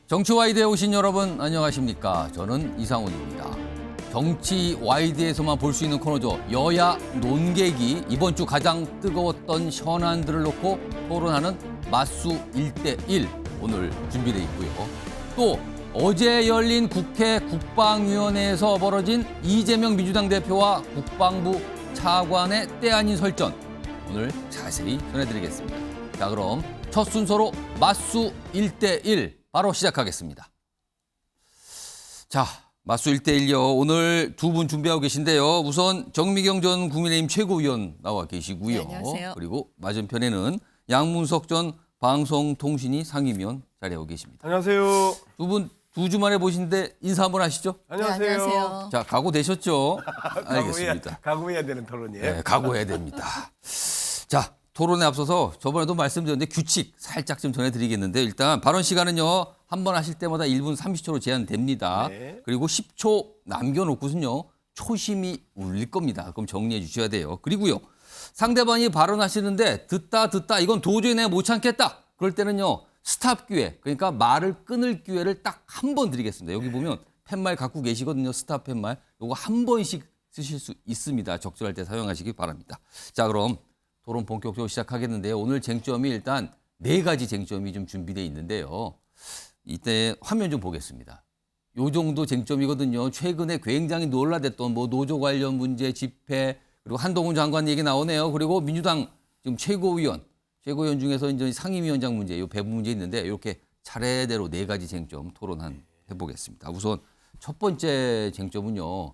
정치 와이드에 오신 여러분 안녕하십니까? 저는 이상훈입니다. 정치 와이드에서만 볼 수 있는 코너죠. 여야 논객이 이번 주 가장 뜨거웠던 현안들을 놓고 토론하는 맞수 1대1 오늘 준비되어 있고요. 또 어제 열린 국회 국방위원회에서 벌어진 이재명 민주당 대표와 국방부 차관의 때 아닌 설전 오늘 자세히 전해드리겠습니다. 자, 그럼 첫 순서로 맞수 1대1 바로 시작하겠습니다. 자, 맞수 1대1요. 오늘 두 분 준비하고 계신데요. 우선 정미경 전 국민의힘 최고위원 나와 계시고요. 네, 안녕하세요. 그리고 맞은편에는 양문석 전 방송통신위 상임위원 자리하고 계십니다. 안녕하세요. 두 분 두 주 만에 보시는데 인사 한번 하시죠. 안녕하세요. 네, 안녕하세요. 자, 각오되셨죠? 알겠습니다. 각오해야 되는 토론이에요. 네, 각오해야 됩니다. 자, 토론에 앞서서 저번에도 말씀드렸는데 규칙 살짝 좀 전해드리겠는데 일단 발언 시간은요. 한 번 하실 때마다 1분 30초로 제한됩니다. 네. 그리고 10초 남겨놓고선요. 초심이 울릴 겁니다. 그럼 정리해 주셔야 돼요. 그리고요. 상대방이 발언하시는데 듣다 이건 도저히 내가 못 참겠다. 그럴 때는요. 스탑 기회, 그러니까 말을 끊을 기회를 딱 한 번 드리겠습니다. 여기 보면 팻말 갖고 계시거든요. 스탑 팻말. 요거 한 번씩 쓰실 수 있습니다. 적절할 때 사용하시기 바랍니다. 자, 그럼 토론 본격적으로 시작하겠는데요. 오늘 쟁점이 일단 네 가지 쟁점이 좀 준비되어 있는데요. 이때 화면 좀 보겠습니다. 요 정도 쟁점이거든요. 최근에 굉장히 논란됐던 뭐 노조 관련 문제, 집회, 그리고 한동훈 장관 얘기 나오네요. 그리고 민주당 지금 최고위원 중에서 이제 상임위원장 문제, 요 배분 문제 있는데 이렇게 차례대로 네 가지 쟁점 해보겠습니다. 우선 첫 번째 쟁점은요.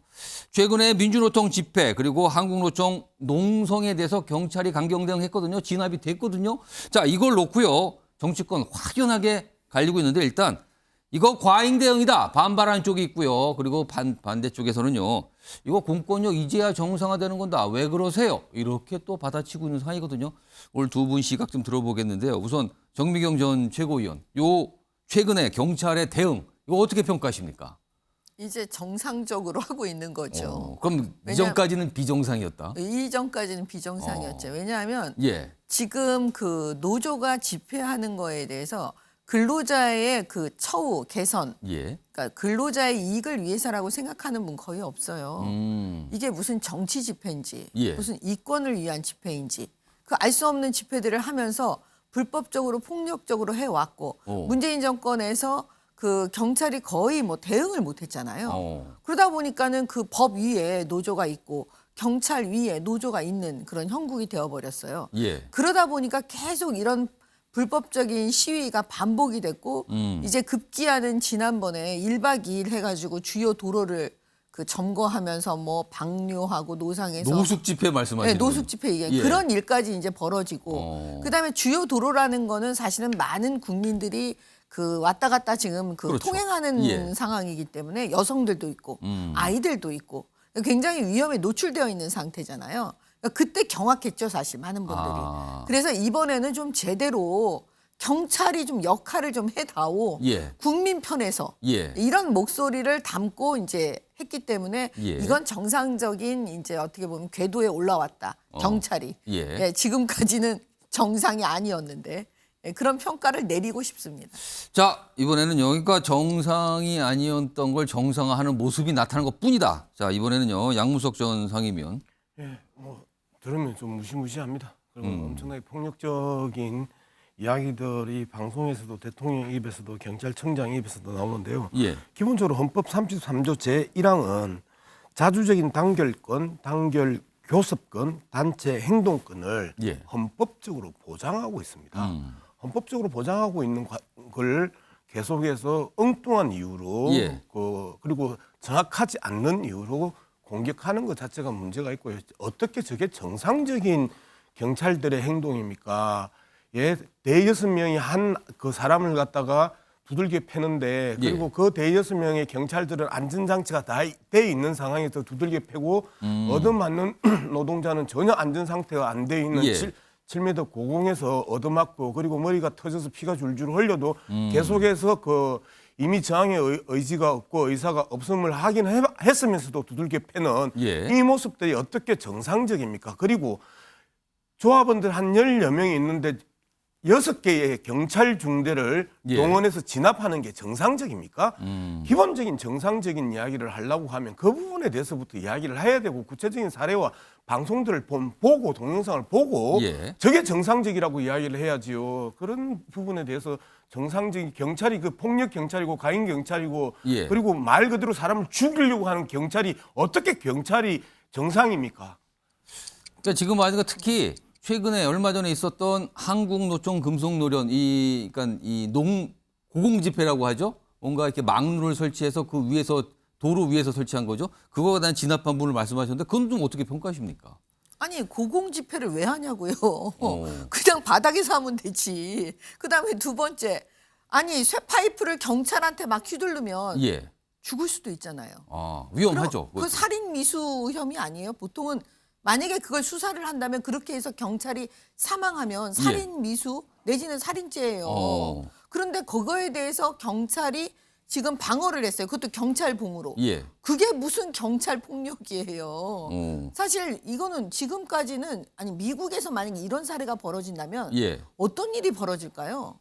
최근에 민주노총 집회 그리고 한국노총 농성에 대해서 경찰이 강경 대응했거든요. 진압이 됐거든요. 자, 이걸 놓고요. 정치권 확연하게 갈리고 있는데 일단 이거 과잉 대응이다. 반발하는 쪽이 있고요. 그리고 반대 쪽에서는요. 이거 공권력 이제야 정상화되는 건다. 왜 그러세요? 이렇게 또 받아치고 있는 상황이거든요. 오늘 두 분 시각 좀 들어보겠는데요. 우선 정미경 전 최고위원. 요 최근에 경찰의 대응 이거 어떻게 평가하십니까? 이제 정상적으로 하고 있는 거죠. 그럼 이전까지는 비정상이었다? 이전까지는 비정상이었죠. 왜냐하면 예. 지금 그 노조가 집회하는 거에 대해서 근로자의 그 처우 개선, 예. 그러니까 근로자의 이익을 위해서라고 생각하는 분 거의 없어요. 이게 무슨 정치 집회인지, 예. 무슨 이권을 위한 집회인지, 그 알 수 없는 집회들을 하면서 불법적으로 폭력적으로 해왔고 문재인 정권에서 그 경찰이 거의 뭐 대응을 못했잖아요. 그러다 보니까는 그 법 위에 노조가 있고 경찰 위에 노조가 있는 그런 형국이 되어버렸어요. 예. 그러다 보니까 계속 이런 불법적인 시위가 반복이 됐고 이제 급기야는 지난번에 1박 2일 해가지고 주요 도로를 그 점거하면서 뭐 방류하고 노상에서 노숙 집회 말씀하시는 네, 노숙 집회 얘기 예. 그런 일까지 이제 벌어지고 그다음에 주요 도로라는 거는 사실은 많은 국민들이 그 왔다 갔다 지금 그 그렇죠. 통행하는 예. 상황이기 때문에 여성들도 있고 아이들도 있고 굉장히 위험에 노출되어 있는 상태잖아요. 그러니까 그때 경악했죠, 사실 많은 분들이. 그래서 이번에는 좀 제대로 경찰이 좀 역할을 좀 해다오. 예. 국민 편에서 예. 이런 목소리를 담고 이제 했기 때문에 예. 이건 정상적인 이제 어떻게 보면 궤도에 올라왔다. 경찰이. 예. 예, 지금까지는 정상이 아니었는데 예, 그런 평가를 내리고 싶습니다. 자, 이번에는요. 그러니까 정상이 아니었던 걸 정상화하는 모습이 나타난 것뿐이다. 자, 이번에는요. 양문석 전 상임위원. 예, 뭐 들으면 좀 무시무시합니다. 그리고 엄청나게 폭력적인 이야기들이 방송에서도 대통령 입에서도 경찰청장 입에서도 나오는데요. 예. 기본적으로 헌법 33조 제1항은 자주적인 단결권, 단결 교섭권, 단체 행동권을 예. 헌법적으로 보장하고 있습니다. 헌법적으로 보장하고 있는 걸 계속해서 엉뚱한 이유로 예. 그리고 정확하지 않는 이유로 공격하는 것 자체가 문제가 있고요. 어떻게 저게 정상적인 경찰들의 행동입니까? 예, 대여섯 명이 한 그 사람을 갖다가 두들겨 패는데 그리고 그 대여섯 명의 경찰들은 안전장치가 다 돼 있는 상황에서 두들겨 패고 얻어맞는 노동자는 전혀 안전 상태가 안 돼 있는 예. 7m 고공에서 얻어맞고 그리고 머리가 터져서 피가 줄줄 흘려도 계속해서 그 이미 저항의 의지가 없고 의사가 없음을 했으면서도 두들겨 패는 예. 이 모습들이 어떻게 정상적입니까? 그리고 조합원들 한 10여 명이 있는데 6개의 경찰 중대를 예. 동원해서 진압하는 게 정상적입니까? 기본적인 정상적인 이야기를 하려고 하면 그 부분에 대해서부터 이야기를 해야 되고 구체적인 사례와 방송들을 보고 동영상을 보고 예. 저게 정상적이라고 이야기를 해야지요. 그런 부분에 대해서 정상적인 경찰이 그 폭력 경찰이고 가인 경찰이고 예. 그리고 말 그대로 사람을 죽이려고 하는 경찰이 어떻게 경찰이 정상입니까? 그러니까 지금 아직 특히 최근에 얼마 전에 있었던 한국노총 금속노련 그러니까 고공 집회라고 하죠. 뭔가 이렇게 막루를 설치해서 그 위에서 도로 위에서 설치한 거죠. 그거에 대한 진압한 분을 말씀하셨는데 그건 좀 어떻게 평가하십니까? 아니 고공 집회를 왜 하냐고요. 그냥 바닥에서 하면 되지. 그다음에 두 번째, 아니 쇠파이프를 경찰한테 막 휘두르면 예. 죽을 수도 있잖아요. 아, 위험하죠. 그 살인 미수 혐의 아니에요? 보통은 만약에 그걸 수사를 한다면 그렇게 해서 경찰이 사망하면 살인 미수 내지는 살인죄예요. 그런데 그거에 대해서 경찰이 지금 방어를 했어요. 그것도 경찰봉으로. 예. 그게 무슨 경찰 폭력이에요. 사실 이거는 지금까지는 아니 미국에서 만약에 이런 사례가 벌어진다면 예. 어떤 일이 벌어질까요?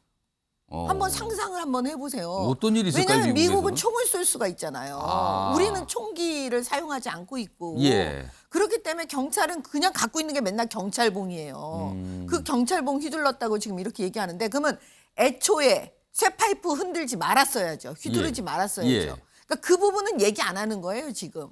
한번 상상을 한번 해보세요. 어떤 일이 있을까요? 왜냐하면 미국은 미국에서는? 총을 쏠 수가 있잖아요. 아. 우리는 총기를 사용하지 않고 있고. 예. 그렇기 때문에 경찰은 그냥 갖고 있는 게 맨날 경찰봉이에요. 그 경찰봉 휘둘렀다고 지금 이렇게 얘기하는데 그러면 애초에 쇠파이프 흔들지 말았어야죠. 휘두르지 예. 말았어야죠. 예. 그러니까 그 부분은 얘기 안 하는 거예요 지금.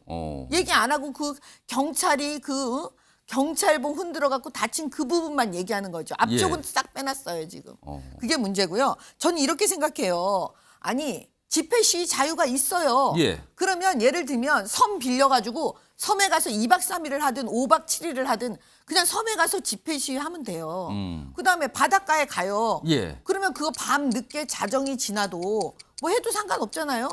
얘기 안 하고 그 경찰이 그 경찰봉 흔들어 갖고 다친 그 부분만 얘기하는 거죠. 앞쪽은 예. 싹 빼놨어요 지금. 그게 문제고요. 저는 이렇게 생각해요. 아니 집회 시위 자유가 있어요. 예. 그러면 예를 들면 섬 빌려가지고 섬에 가서 2박 3일을 하든 5박 7일을 하든 그냥 섬에 가서 집회 시위하면 돼요. 그다음에 바닷가에 가요. 예. 그러면 그거 밤 늦게 자정이 지나도 뭐 해도 상관없잖아요.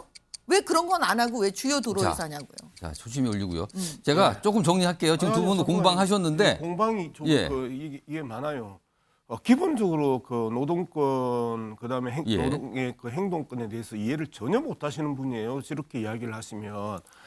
왜 그런 건 안 하고 왜 주요 도로에서 자. 하냐고요. 자, 초심이 올리고요. 제가 조금 정리할게요. 지금 두 분도 공방하셨는데 공방이 좀 예. 이게 많아요. 기본적으로 그 노동권 그다음에 예. 노동의 그 행동권에 대해서 이해를 전혀 못 하시는 분이에요. 이렇게 이야기를 하시면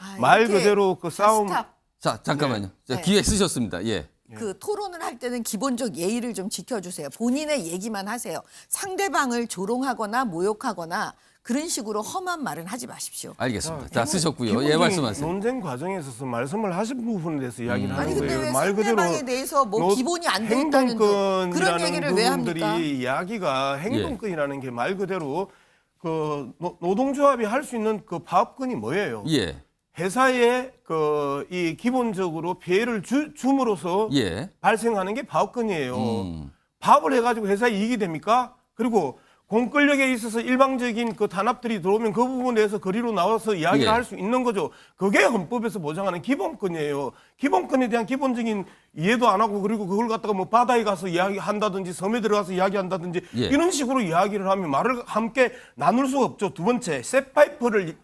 아, 말 이렇게 그대로 그 싸움 스탑. 자, 잠깐만요. 자, 네. 기회 쓰셨습니다. 예. 그 토론을 할 때는 기본적 예의를 좀 지켜주세요. 본인의 얘기만 하세요. 상대방을 조롱하거나 모욕하거나 그런 식으로 험한 말은 하지 마십시오. 알겠습니다. 자, 쓰셨고요. 예, 기본적인 말씀하세요. 논쟁 과정에 있어서 말씀을 하신 부분에 대해서 이야기를 아니 하는 근데 거예요. 왜 말 그대로 상대방에 대해서 뭐 기본이 안 돼 있다는 그런 얘기를 왜 합니까? 부분들이 이야기가 행동권이라는 게 말 그대로 그 노동조합이 할 수 있는 그 파업권이 뭐예요? 예. 회사에 그 이 기본적으로 피해를 줌으로써 예. 발생하는 게 파업권이에요. 파업을 해가지고 회사에 이익이 됩니까? 그리고 공권력에 있어서 일방적인 그 탄압들이 들어오면 그 부분에 대해서 거리로 나와서 이야기를 예. 할 수 있는 거죠. 그게 헌법에서 보장하는 기본권이에요. 기본권에 대한 기본적인 이해도 안 하고 그리고 그걸 갖다가 뭐 바다에 가서 이야기한다든지 섬에 들어가서 이야기한다든지 예. 이런 식으로 이야기를 하면 말을 함께 나눌 수가 없죠. 두 번째, 쇠파이프를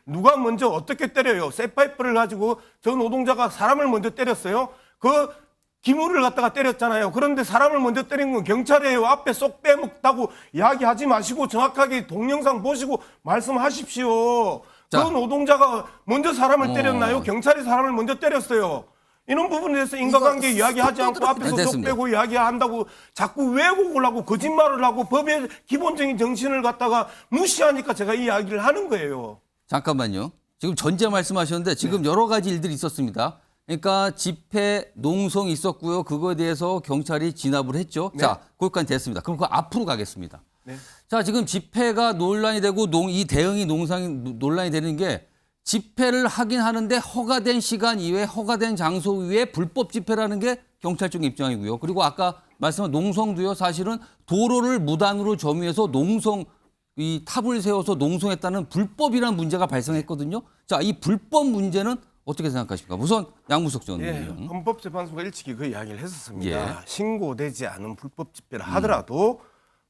누가 먼저 어떻게 때려요? 쇠파이프를 가지고 저 노동자가 사람을 먼저 때렸어요. 그 기물을 갖다가 때렸잖아요. 그런데 사람을 먼저 때린 건 경찰이에요. 앞에 쏙 빼먹다고 이야기하지 마시고 정확하게 동영상 보시고 말씀하십시오. 자. 그 노동자가 먼저 사람을 때렸나요? 경찰이 사람을 먼저 때렸어요. 이런 부분에 대해서 인과관계 이거 이야기하지 또 않고 들어가네. 앞에서 쏙 됐습니다. 빼고 이야기한다고 자꾸 왜곡을 하고 거짓말을 하고 법의 기본적인 정신을 갖다가 무시하니까 제가 이 이야기를 하는 거예요. 잠깐만요. 지금 전제 말씀하셨는데 지금 여러 가지 일들이 있었습니다. 그러니까 집회 농성이 있었고요. 그거에 대해서 경찰이 진압을 했죠. 네. 자, 거기까지 됐습니다. 그럼 그 앞으로 가겠습니다. 네. 자, 지금 집회가 논란이 되고 이 대응이 논란이 되는 게 집회를 하긴 하는데 허가된 시간 이외에 허가된 장소 위에 불법 집회라는 게 경찰 쪽 입장이고요. 그리고 아까 말씀한 농성도요. 사실은 도로를 무단으로 점유해서 이 탑을 세워서 농성했다는 불법이라는 문제가 발생했거든요. 자, 이 불법 문제는 어떻게 생각하십니까? 우선 양무석 전 예, 의원. 헌법재판소가 일찍이 그 이야기를 했었습니다. 예. 신고되지 않은 불법 집회를 하더라도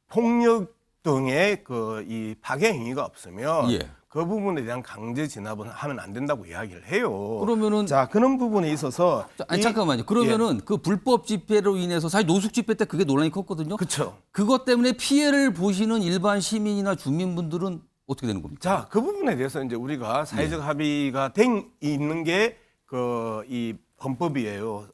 폭력 등의 그 이 파괴 행위가 없으면 예. 그 부분에 대한 강제 진압은 하면 안 된다고 이야기를 해요. 그러면은 자 그런 부분에 있어서 아니, 잠깐만요. 그러면은 그 불법 집회로 인해서 사실 노숙 집회 때 그게 논란이 컸거든요. 그렇죠. 그것 때문에 피해를 보시는 일반 시민이나 주민분들은 어떻게 되는 겁니까? 자, 그 부분에 대해서 이제 우리가 사회적 합의가 된 있는 게 그 이 헌법이에요.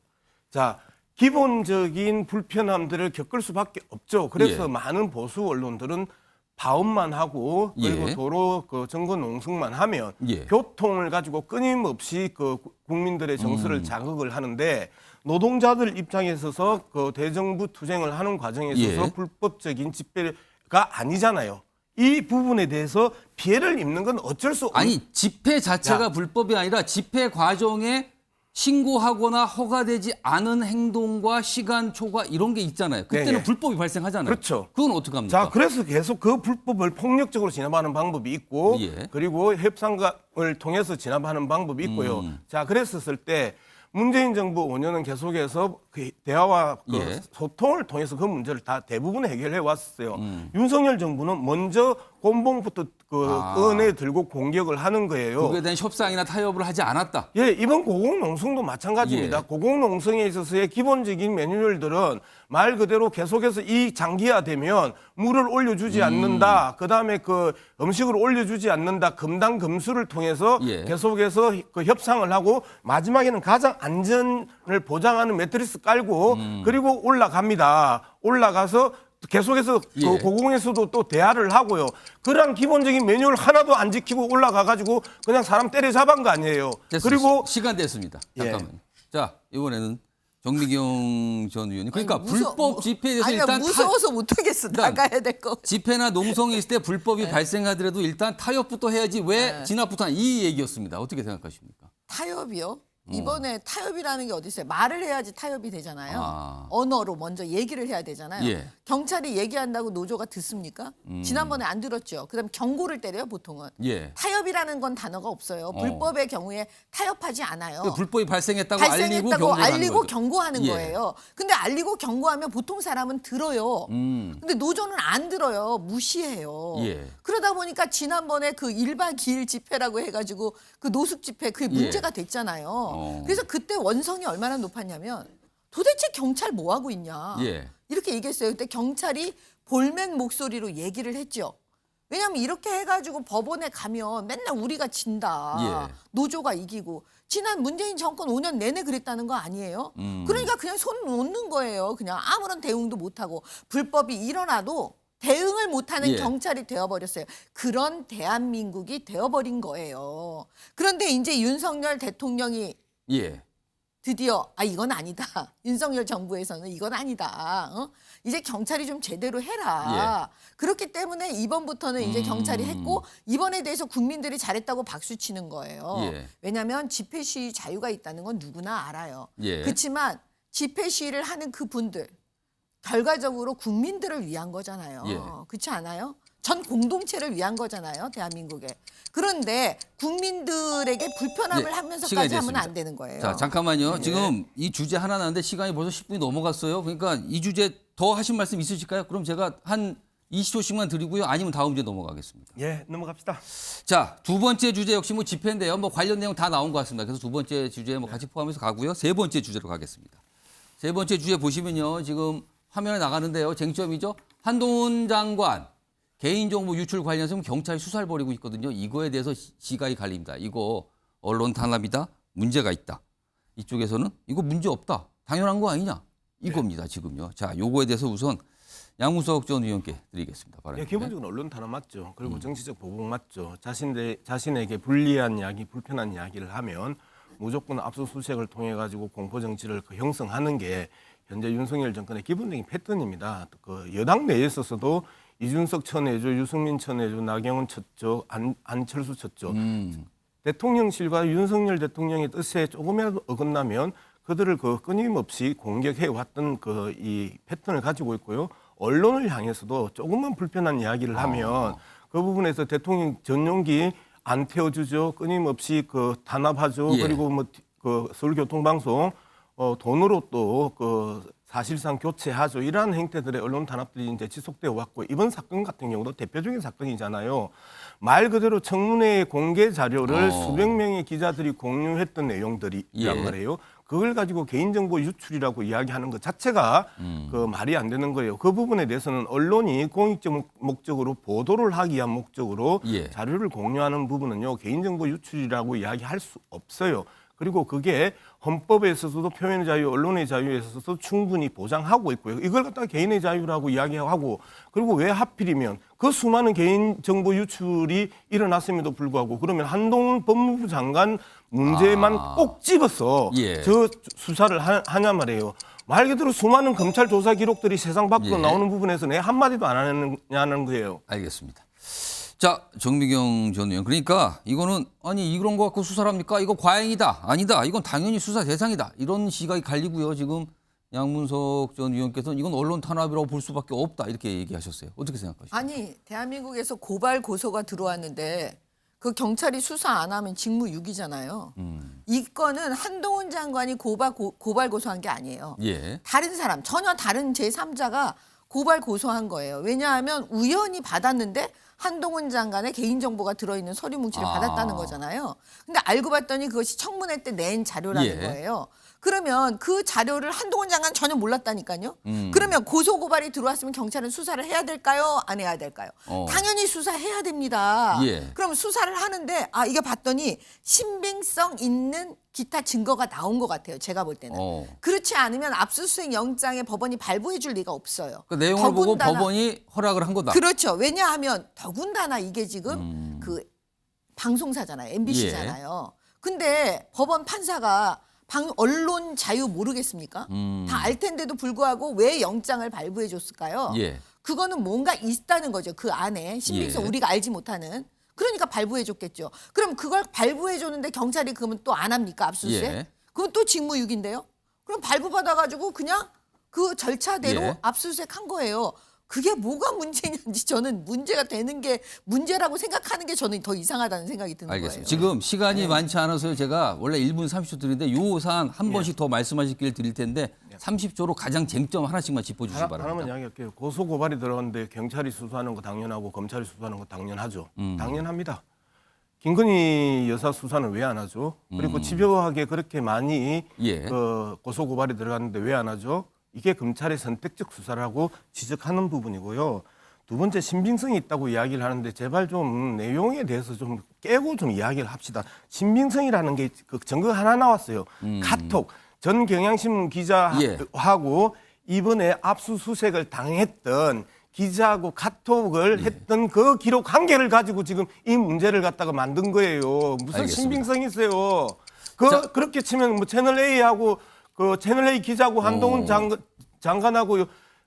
자, 기본적인 불편함들을 겪을 수밖에 없죠. 그래서 예. 많은 보수 언론들은 파업만 하고 그리고 예. 도로 그 점거 농성만 하면 예. 교통을 가지고 끊임없이 그 국민들의 정서를 자극을 하는데 노동자들 입장에 있어서 그 대정부 투쟁을 하는 과정에 있어서 예. 불법적인 집회가 아니잖아요. 이 부분에 대해서 피해를 입는 건 어쩔 수 없는 아니 집회 자체가 불법이 아니라 집회 과정에 신고하거나 허가되지 않은 행동과 시간 초과 이런 게 있잖아요. 그때는 네네. 불법이 발생하잖아요. 그렇죠. 그건 어떻게 합니까? 자, 그래서 계속 그 불법을 폭력적으로 진압하는 방법이 있고, 예. 그리고 협상을 통해서 진압하는 방법이 있고요. 자, 그랬었을 때 문재인 정부 5년은 계속해서 그 대화와 그 예. 소통을 통해서 그 문제를 다 대부분 해결해 왔어요. 윤석열 정부는 먼저 곤봉부터 그 은에 들고 공격을 하는 거예요. 그에 대한 협상이나 타협을 하지 않았다. 예, 이번 고공농성도 마찬가지입니다. 예. 고공농성에 있어서의 기본적인 매뉴얼들은 말 그대로 계속해서 이 장기화되면 물을 올려주지 않는다. 그다음에 그 음식을 올려주지 않는다. 금당금수를 통해서 예. 계속해서 그 협상을 하고 마지막에는 가장 안전을 보장하는 매트리스 깔고 그리고 올라갑니다. 올라가서 계속해서 예. 그 고공에서도 또 대화를 하고요. 그런 기본적인 매뉴얼 하나도 안 지키고 올라가가지고 그냥 사람 때려잡은 거 아니에요. 됐습니다. 그리고 시간 됐습니다. 예. 잠깐만요. 자 이번에는 정미경 전 의원님. 그러니까 아니, 불법 집회에 대해서 아니야, 일단 무서워서 못하겠어. 그러니까 나가야 될 거. 집회나 농성이 있을 때 불법이 네. 발생하더라도 일단 타협부터 해야지 왜 진압부터 하냐 이 얘기였습니다. 어떻게 생각하십니까? 타협이요? 이번에 타협이라는 게 어디 있어요? 말을 해야지 타협이 되잖아요. 아. 언어로 먼저 얘기를 해야 되잖아요. 예. 경찰이 얘기한다고 노조가 듣습니까? 지난번에 안 들었죠. 그다음 경고를 때려요, 보통은. 예. 타협이라는 건 단어가 없어요. 불법의 경우에 타협하지 않아요. 그 불법이 발생했다고 알리고 발생했다고 경고하는 알리고 거죠. 경고하는 예. 거예요. 근데 알리고 경고하면 보통 사람은 들어요. 근데 노조는 안 들어요. 무시해요. 예. 그러다 보니까 지난번에 그 1박 2일 집회라고 해가지고 그 노숙 집회 그게 문제가 됐잖아요. 그래서 그때 원성이 얼마나 높았냐면 도대체 경찰 뭐 하고 있냐. 예. 이렇게 얘기했어요. 그때 경찰이 볼멘 목소리로 얘기를 했죠. 왜냐하면 이렇게 해가지고 법원에 가면 맨날 우리가 진다. 예. 노조가 이기고. 지난 문재인 정권 5년 내내 그랬다는 거 아니에요? 그러니까 그냥 손 놓는 거예요. 그냥 아무런 대응도 못하고. 불법이 일어나도 대응을 못하는 예. 경찰이 되어버렸어요. 그런 대한민국이 되어버린 거예요. 그런데 이제 윤석열 대통령이 예. 드디어 이건 아니다. 윤석열 정부에서는 이건 아니다. 이제 경찰이 좀 제대로 해라. 그렇기 때문에 이번부터는 이제 경찰이 했고 이번에 대해서 국민들이 잘했다고 박수 치는 거예요. 예. 왜냐하면 집회 시위 자유가 있다는 건 누구나 알아요. 예. 그렇지만 집회 시위를 하는 그분들 결과적으로 국민들을 위한 거잖아요. 예. 그렇지 않아요? 전 공동체를 위한 거잖아요. 대한민국에. 그런데 국민들에게 불편함을 예, 하면서까지 시간이 하면 됐습니다. 안 되는 거예요. 자 잠깐만요. 지금 이 주제 하나 나왔는데 시간이 벌써 10분이 넘어갔어요. 그러니까 이 주제 더 하신 말씀 있으실까요? 그럼 제가 한 20초씩만 드리고요. 아니면 다음 주제 넘어가겠습니다. 예, 넘어갑시다. 자, 두 번째 주제 역시 뭐 집회인데요. 뭐 관련 내용 다 나온 것 같습니다. 그래서 두 번째 주제 뭐 같이 포함해서 가고요. 세 번째 주제로 가겠습니다. 세 번째 주제 보시면요. 지금 화면에 나가는데요. 쟁점이죠. 한동훈 장관 개인정보 유출 관련해서 경찰이 수사를 벌이고 있거든요. 이거에 대해서 시각이 갈립니다. 이거 언론 탄압이다. 문제가 있다. 이쪽에서는 이거 문제 없다. 당연한 거 아니냐. 이겁니다. 지금요. 자, 요거에 대해서 우선 양무석 전 의원께 드리겠습니다. 예, 기본적으로 언론 탄압 맞죠. 그리고 정치적 보복 맞죠. 자신에게 불리한 이야기, 불편한 이야기를 하면 무조건 압수수색을 통해 가지고 공포 정치를 형성하는 게 현재 윤석열 정권의 기본적인 패턴입니다. 그 여당 내에 있어서도 이준석 쳐내죠, 유승민 쳐내죠, 나경원 쳤죠, 안철수 쳤죠. 대통령실과 윤석열 대통령의 뜻에 조금이라도 어긋나면 그들을 끊임없이 공격해 왔던 이 패턴을 가지고 있고요. 언론을 향해서도 조금만 불편한 이야기를 하면 그 부분에서 대통령 전용기 안 태워주죠. 끊임없이 단합하죠. 예. 그리고 서울교통방송 돈으로 또 사실상 교체하죠. 이러한 행태들의 언론 탄압들이 이제 지속되어 왔고 이번 사건 같은 경우도 대표적인 사건이잖아요. 말 그대로 청문회 공개 자료를 수백 명의 기자들이 공유했던 내용들이란 예. 말이에요. 그걸 가지고 개인정보 유출이라고 이야기하는 것 자체가 말이 안 되는 거예요. 그 부분에 대해서는 언론이 공익적 목적으로 보도를 하기 위한 목적으로 예. 자료를 공유하는 부분은요. 개인정보 유출이라고 이야기할 수 없어요. 그리고 그게 헌법에 있어서도 표현의 자유, 언론의 자유에 있어서 충분히 보장하고 있고요. 이걸 갖다가 개인의 자유라고 이야기하고 그리고 왜 하필이면 그 수많은 개인정보 유출이 일어났음에도 불구하고 그러면 한동훈 법무부 장관 문제만 꼭 집어서 예. 저 수사를 하냐 말이에요. 말 그대로 수많은 검찰 조사 기록들이 세상 밖으로 예. 나오는 부분에서 내 한마디도 안 하느냐는 거예요. 알겠습니다. 자, 정미경 전 의원. 그러니까 이거는 아니 이런 거 갖고 수사를 합니까? 이거 과잉이다. 아니다. 이건 당연히 수사 대상이다. 이런 시각이 갈리고요. 지금 양문석 전 의원께서는 이건 언론 탄압이라고 볼 수밖에 없다. 이렇게 얘기하셨어요. 어떻게 생각하십니까? 아니 대한민국에서 고발 고소가 들어왔는데 그 경찰이 수사 안 하면 직무유기잖아요. 이 건은 한동훈 장관이 고발 고소한 게 아니에요. 예. 다른 사람 전혀 다른 제3자가 고발 고소한 거예요. 왜냐하면 우연히 받았는데 한동훈 장관의 개인정보가 들어있는 서류 뭉치를 받았다는 거잖아요. 근데 알고 봤더니 그것이 청문회 때 낸 자료라는 예. 거예요. 그러면 그 자료를 한동훈 장관 전혀 몰랐다니까요. 그러면 고소 고발이 들어왔으면 경찰은 수사를 해야 될까요? 안 해야 될까요? 당연히 수사해야 됩니다. 예. 그럼 수사를 하는데 이게 봤더니 신빙성 있는 기타 증거가 나온 것 같아요. 제가 볼 때는. 그렇지 않으면 압수수색 영장에 법원이 발부해 줄 리가 없어요. 그 내용을 보고 더군다나- 법원이 허락을 한 거다. 그렇죠. 왜냐하면 더군다나 이게 지금 그 방송사잖아요. MBC잖아요. 근데 법원 판사가 언론 자유 모르겠습니까? 다 알 텐데도 불구하고 왜 영장을 발부해 줬을까요? 예. 그거는 뭔가 있다는 거죠. 그 안에 신빙성 예. 우리가 알지 못하는. 그러니까 발부해 줬겠죠. 그럼 그걸 발부해 줬는데 경찰이 그러면 또 안 합니까? 압수수색? 예. 그건 또 직무유기인데요. 그럼 발부 받아가지고 그냥 그 절차대로 예. 압수수색 한 거예요. 그게 뭐가 문제냐는지 저는 문제가 되는 게 문제라고 생각하는 게 저는 더 이상하다는 생각이 드는 알겠습니다. 거예요. 지금 시간이 많지 않아서 제가 원래 1분 30초 드리는데 요 사안 한 번씩 더 말씀하실 기회를 드릴 텐데 30초로 가장 쟁점 하나씩만 짚어주시기 바랍니다. 하나만 이야기할게요. 고소 고발이 들어갔는데 경찰이 수사하는 거 당연하고 검찰이 수사하는 거 당연하죠. 당연합니다. 김건희 여사 수사는 왜 안 하죠? 그리고 집요하게 그렇게 많이 예. 고소 고발이 들어갔는데 왜 안 하죠? 이게 검찰의 선택적 수사라고 지적하는 부분이고요. 두 번째 신빙성이 있다고 이야기를 하는데 제발 좀 내용에 대해서 좀 깨고 좀 이야기를 합시다. 신빙성이라는 게 그 증거 하나 나왔어요. 카톡. 전 경향신문 기자하고 이번에 압수수색을 당했던 기자하고 카톡을 했던 그 기록 한 개를 가지고 지금 이 문제를 갖다가 만든 거예요. 무슨 알겠습니다. 신빙성이 있어요. 자. 그렇게 치면 뭐 채널A하고 그 채널A 기자하고 한동훈 장관하고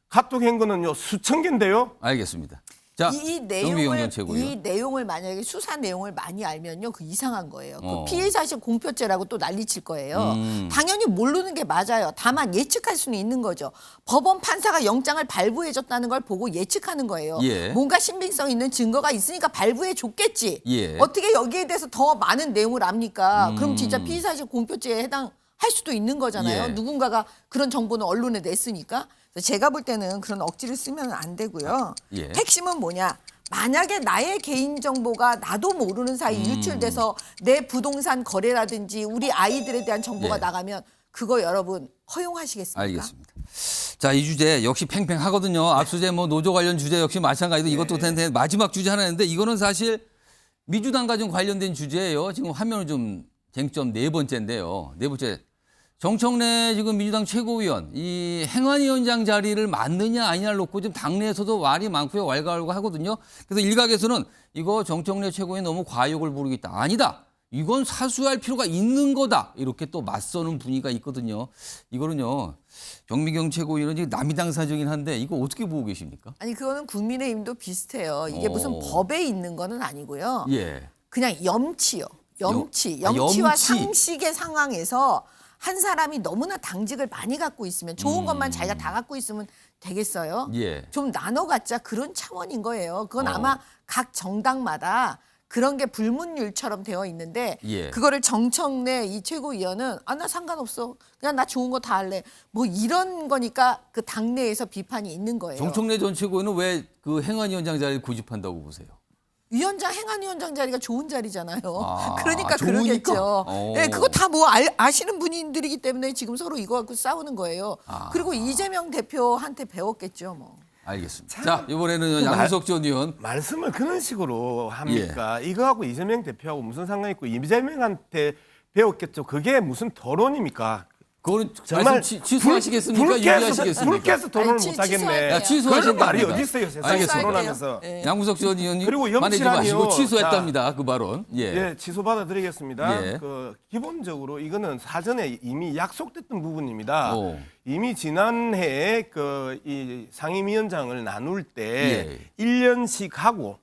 카톡한 거는요 수천 개인데요. 알겠습니다. 자, 이 정미경 전 최고위원. 이 내용을 만약에 수사 내용을 많이 알면요 그 이상한 거예요. 어. 그 피해사실 공표죄라고 또 난리칠 거예요. 당연히 모르는 게 맞아요. 다만 예측할 수는 있는 거죠. 법원 판사가 영장을 발부해줬다는 걸 보고 예측하는 거예요. 예. 뭔가 신빙성 있는 증거가 있으니까 발부해줬겠지. 예. 어떻게 여기에 대해서 더 많은 내용을 압니까? 그럼 진짜 피해사실 공표죄에 해당할 수도 있는 거잖아요. 예. 누군가가 그런 정보는 언론에 냈으니까. 그래서 제가 볼 때는 그런 억지를 쓰면 안 되고요. 예. 핵심은 뭐냐? 만약에 나의 개인정보가 나도 모르는 사이 유출돼서 내 부동산 거래라든지 우리 아이들에 대한 정보가 예. 나가면 그거 여러분 허용하시겠습니까? 알겠습니다. 자, 이 주제 역시 팽팽하거든요. 압수제 뭐 노조 관련 주제 역시 마찬가지로 이것도 텐데 마지막 주제 하나 있는데 이거는 사실 민주당과 좀 관련된 주제예요. 지금 화면은 좀 쟁점 네 번째인데요. 네 번째. 정청래 지금 민주당 최고위원 이 행안위원장 자리를 맡느냐 아니냐를 놓고 지금 당내에서도 말이 많고요. 왈가왈부하거든요. 그래서 일각에서는 이거 정청래 최고위원 너무 과욕을 부리고 있다. 아니다. 이건 사수할 필요가 있는 거다. 이렇게 또 맞서는 분위기가 있거든요. 이거는요. 정미경 최고위원은 지금 남이당 사정이긴 한데 이거 어떻게 보고 계십니까? 아니 그거는 국민의힘도 비슷해요. 이게 무슨 법에 있는 거는 아니고요. 예. 그냥 염치요. 염치와 염치. 상식의 상황에서 한 사람이 너무나 당직을 많이 갖고 있으면 좋은 것만 자기가 다 갖고 있으면 되겠어요? 예. 좀 나눠 갖자 그런 차원인 거예요. 그건 아마 각 정당마다 그런 게 불문율처럼 되어 있는데 예. 그거를 정청래 이 최고위원은 나 상관없어. 그냥 나 좋은 거 다 할래. 뭐 이런 거니까 그 당내에서 비판이 있는 거예요. 정청래 전 최고위원은 왜 그 행안위원장 자리를 고집한다고 보세요? 행안위원장 자리가 좋은 자리잖아요. 아, 그러니까 좋으니까? 그러겠죠. 오. 네, 그거 다 뭐 아시는 분들이기 때문에 지금 서로 이거 갖고 싸우는 거예요. 그리고 이재명 대표한테 배웠겠죠, 뭐. 알겠습니다. 자, 이번에는 양문석 전 의원. 말씀을 그런 식으로 합니까? 이거하고 이재명 대표하고 무슨 상관이 있고 이재명한테 배웠겠죠. 그게 무슨 토론입니까? 그거는 정말 말씀 취소하시겠습니까? 유지하시겠습니까? 불쾌해서 토론을 아니, 못 하겠네. 취소할게요. 야, 취소하신답니다. 그런 말이 어디 있어요, 세상에 알겠습니다. 토론하면서. 네. 양구석 전 의원님 그리고 만내지 염치라니요. 마시고 취소했답니다. 그 발언. 예. 예, 취소 받아드리겠습니다. 예. 그 기본적으로 이거는 사전에 이미 약속됐던 부분입니다. 오. 이미 지난해에 그 이 상임위원장을 나눌 때 예. 1년씩 하고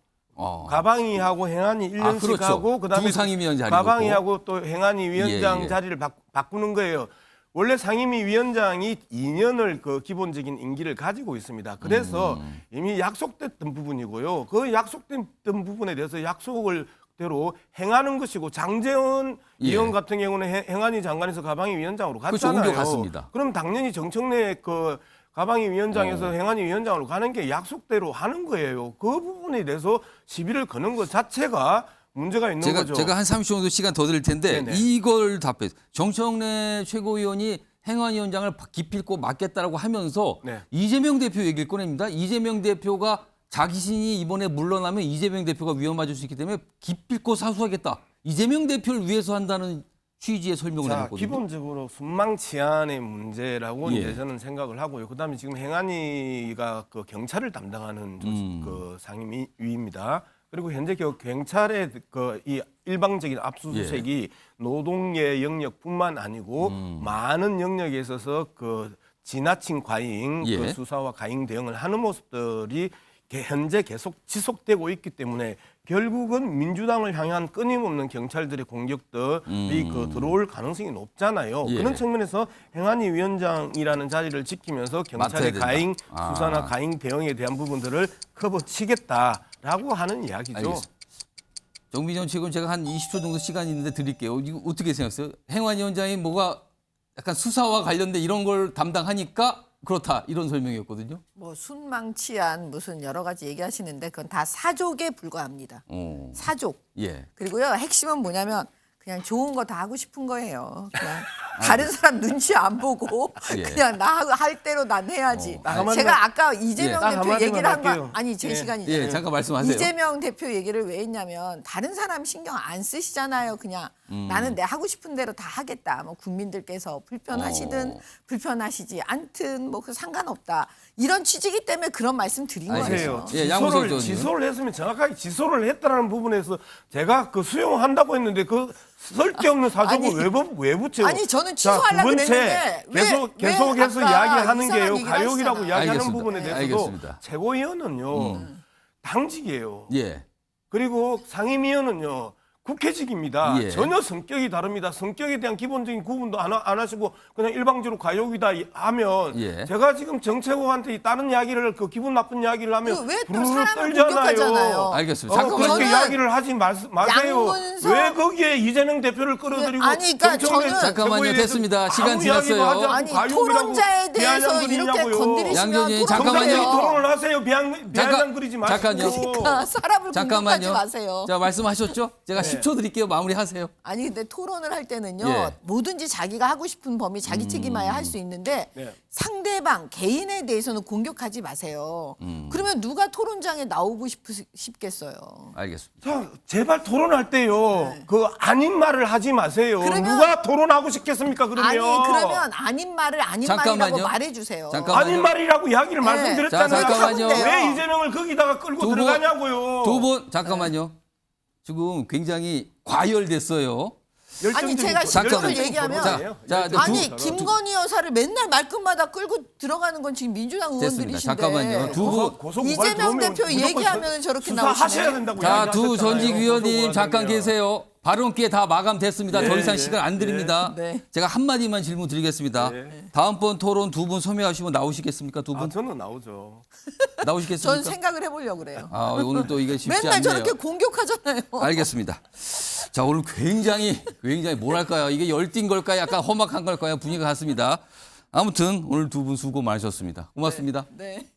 가방위하고 행안위 1년씩 그렇죠. 하고 그다음에 두 상임위원 자리고 가방위하고 또 행안위 위원장 예, 예. 자리를 바꾸는 거예요. 원래 상임위 위원장이 2년을 그 기본적인 임기를 가지고 있습니다. 그래서 이미 약속됐던 부분이고요. 그 약속됐던 부분에 대해서 약속을 대로 행하는 것이고 장제원 예. 의원 같은 경우는 행안위 장관에서 가방위 위원장으로 그렇죠. 갔잖아요. 옮겨갔습니다. 그럼 당연히 정청래 그 가방위 위원장에서 행안위 위원장으로 가는 게 약속대로 하는 거예요. 그 부분에 대해서 시비를 거는 것 자체가 문제가 있는 거죠. 제가 한 30초 정도 시간 더 드릴 텐데 네네. 이걸 답해. 정청래 최고위원이 행안위원장을 기필코 맡겠다라고 하면서 네. 이재명 대표 얘기를 꺼냅니다. 이재명 대표가 자신이 이번에 물러나면 이재명 대표가 위험 맞을 수 있기 때문에 기필코 사수하겠다. 이재명 대표를 위해서 한다는 취지의 설명을 자, 해놨거든요. 기본적으로 순망치안의 문제라고 예. 이제 저는 생각을 하고요. 그다음에 지금 행안위가 그 경찰을 담당하는 그 상임위입니다. 그리고 현재 경찰의 그 이 일방적인 압수수색이 노동의 영역뿐만 아니고 많은 영역에 있어서 그 지나친 과잉 예. 그 수사와 과잉 대응을 하는 모습들이 현재 계속 지속되고 있기 때문에 결국은 민주당을 향한 끊임없는 경찰들의 공격들이 그 들어올 가능성이 높잖아요. 예. 그런 측면에서 행안위 위원장이라는 자리를 지키면서 경찰의 맡아야 된다. 과잉 아. 수사나 과잉 대응에 대한 부분들을 커버치겠다라고 하는 이야기죠. 알겠습니다. 정비전 최고는 제가 한 20초 정도 시간이 있는데 드릴게요. 이거 어떻게 생각하세요? 행안위원장이 뭐가 약간 수사와 관련된 이런 걸 담당하니까 그렇다 이런 설명이었거든요. 뭐 순망치안 무슨 여러 가지 얘기하시는데 그건 다 사족에 불과합니다. 사족. 예. 그리고요 핵심은 뭐냐면 그냥 좋은 거 다 하고 싶은 거예요. 그냥 다른 사람 눈치 안 보고 예. 그냥 나 할 대로 난 해야지. 딱 한마디만- 제가 아까 이재명 딱 대표 한마디만 얘기를 한 거 할게요. 아니 제 예. 시간이잖아요. 예, 잠깐 말씀하세요. 이재명 대표 얘기를 왜 했냐면 다른 사람 신경 안 쓰시잖아요. 그냥 나는 내 하고 싶은 대로 다 하겠다. 뭐 국민들께서 불편하시든 불편하시지 않든 뭐 그 상관없다. 이런 취지이기 때문에 그런 말씀 드린 알겠어요. 거예요. 예, 양우석 의원님. 지소를 했으면 정확하게 지소를 했다라는 부분에서 제가 그 수용한다고 했는데 그 쓸데없는 사족을 아니, 왜 붙여요? 아니, 저는 자, 취소하려고 두 번째, 그랬는데 왜 계속해서 아까 이야기하는 이상한 게요. 얘기를 가욕이라고 하시잖아요. 이야기하는 알겠습니다. 부분에 대해서도 알겠습니다. 최고위원은요 당직이에요. 예. 그리고 상임위원은요 국회직입니다. 예. 전혀 성격이 다릅니다. 성격에 대한 기본적인 구분도 안 하시고 그냥 일방적으로 가욕이다 하면 예. 제가 지금 정책호한테 다른 이야기를 그 기분 나쁜 이야기를 하면 왜 또 부르르 사람을 떨잖아요. 공격하잖아요. 알겠습니다. 그렇게 저는 이야기를 하지 마세요. 양문석- 왜 거기에 이재명 대표를 끌어들이고 아니, 그러니까 정청래 저는- 잠깐만요. 최고에 대해서 됐습니다. 시간 아무 이야기도 지났어요. 하지 않고 아니 가욕이라고 토론자에 대해서 비아냥 이렇게 그리냐고요. 건드리시면 양정진, 정상적인 잠깐만요. 토론을 하세요. 비아냥 그리지 마시고. 잠깐요. 그러니까 사람을 공격하지 잠깐만요. 마세요. 자, 말씀하셨죠? 제가 네. 10초 드릴게요. 마무리하세요. 아니 근데 토론을 할 때는요 예. 뭐든지 자기가 하고 싶은 범위 자기 책임하야 할 수 있는데 네. 상대방 개인에 대해서는 공격하지 마세요. 그러면 누가 토론장에 나오고 싶겠어요. 알겠습니다. 자, 제발 토론할 때요. 그 아닌 말을 하지 마세요. 네. 그러면- 누가 토론하고 싶겠습니까? 그러면. 아니 그러면 아닌 말을 아닌 잠깐만요. 말이라고 말해주세요. 잠깐만요. 아닌 말이라고 이야기를 네. 말씀드렸잖아요. 자, 잠깐만요. 왜 이재명을 거기다가 끌고 두 분, 들어가냐고요. 두 분 잠깐만요. 지금 굉장히 과열됐어요. 아니 제가 잠깐만요. 10초를 얘기하면 자, 네, 아니 두- 김건희 여사를 맨날 말끝마다 끌고 들어가는 건 지금 민주당 됐습니다. 의원들이신데 잠깐만요. 두 분. 이재명 대표 얘기하면 저렇게 수사하셔야 나오시네. 된다고 자, 두 이야기하셨잖아요. 전직 위원님 고소고발하면. 잠깐 계세요. 발언기에 다 마감됐습니다. 더 이상 예, 시간 안 드립니다. 네. 제가 한마디만 질문 드리겠습니다. 네. 다음번 토론 두 분 소명하시면 나오시겠습니까? 두 분? 저는 나오죠. 전 나오시겠습니까? 생각을 해보려고 그래요. 아, 오늘 또 이게 쉽지 맨날 않네요. 저렇게 공격하잖아요. 알겠습니다. 자, 오늘 굉장히 뭐랄까요? 이게 열띤 걸까요? 약간 험악한 걸까요? 분위기가 같습니다. 아무튼 오늘 두 분 수고 많으셨습니다. 고맙습니다. 네.